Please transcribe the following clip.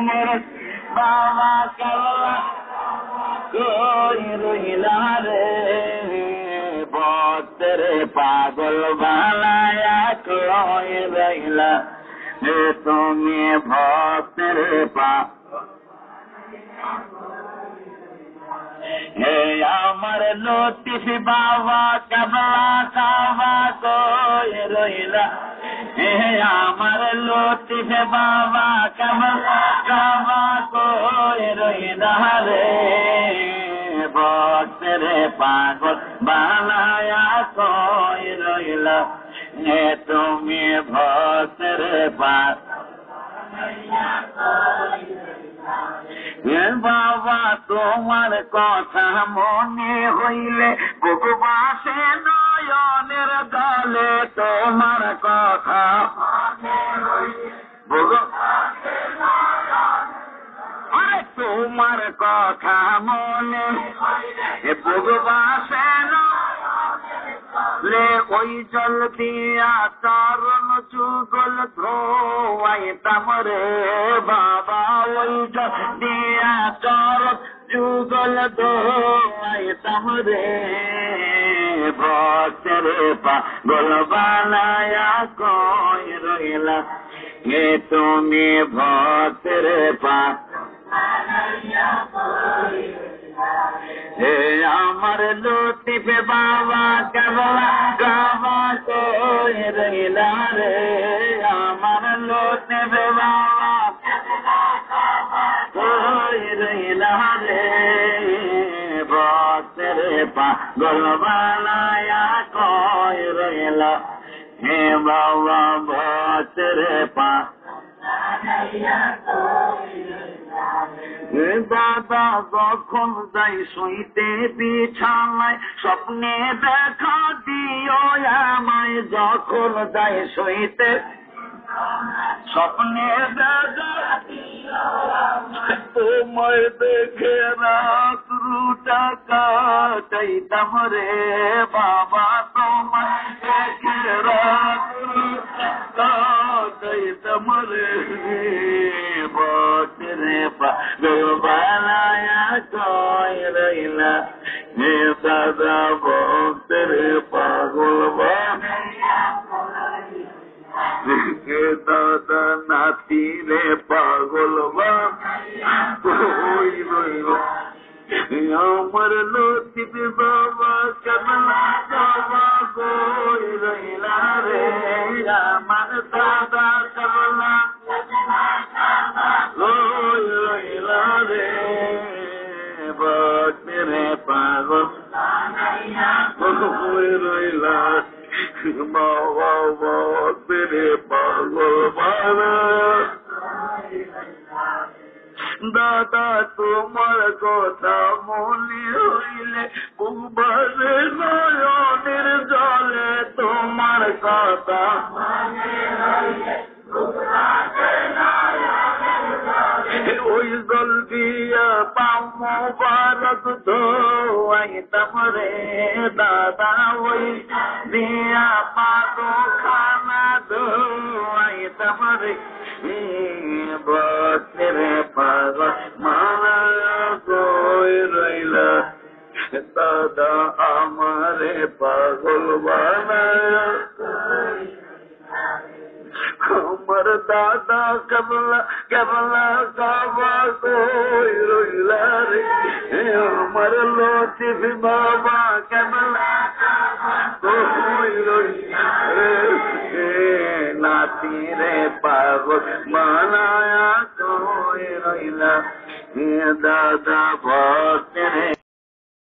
মোর বাবা কেবলা কই রইলা রে ভক্তের পাগল বানায়া কই রইলা তুমি ভক্তের হে আমার লতিফ বাবা কেবলা কাবা কই রইলা হে আমার লতিফ বাবা কেবলা কাবা কই রইলা রে ভক্তের পাগল বানায়া কই রইলা তুমি ভক্তের পাগল বাবা তোমার কথা মনে হইলে বুক বাসে নয়নের গলে তোমার কথা তোমার কথা মনে বুক বাসে লে ওই জল দিয়া চরণ যুগল ধোয়াইতাম রে বাবা ওই জল দিয়া চরণ যুগল ধোয়াইতাম রে ভক্তের পাগল বানায়া কই রইলা হে তুমি ভক্তের হে আমার লতিফ বাবা কেবলা কাবা কই রইলা রে আমার লতিফ বাবা কই রইলা রে ভক্তের পাগল বানায়া কই রইলা হে বাবা ভক্তের দাদা যখন যাই শুইতে বিছানায় স্বপ্নে দেখা দিও আমায় যখন যাই শুইতে স্বপ্নে দেখা তোমায় দেখে রাত্রুটা কাটাইতাম রে বাবা তোমায় দেখে রাত্রুটা কাটাইতাম রে ভক্তের পাগল বানায়া কই রইলা হে দাদা ভক্তের পাগল বানায়া দাদা নাতি রে পাগল বানায়া কই রইলা আমার লতিফ বাবা কেবলা কাবা কই রইলা রে আমার দাদা কেবলা কই রইলা রে ভক্তের পাগল কই রইলা বাবা ভক্তের পাগল বানায়া দাদা তোমার কথা মনে হইলে বুক বাজে নয়নের জলে তোমার কথা ওই জল দিয়া পাও মুবারক ধোয়াইতাম রে দাদা ওই দিয়া পাতো খানা ধোয়াইতাম রে ভক্তের পাগল বানায়া কই রইলা দাদা আমারে পাগল বানায়া আমার দাদা কেবলা কেবলা কাবা কই রইলা রে আমার লতিফ বাবা কেবলা কই রইলা রে নাতি রে পাগল বানায়া কই রইলা দাদা ভক্তের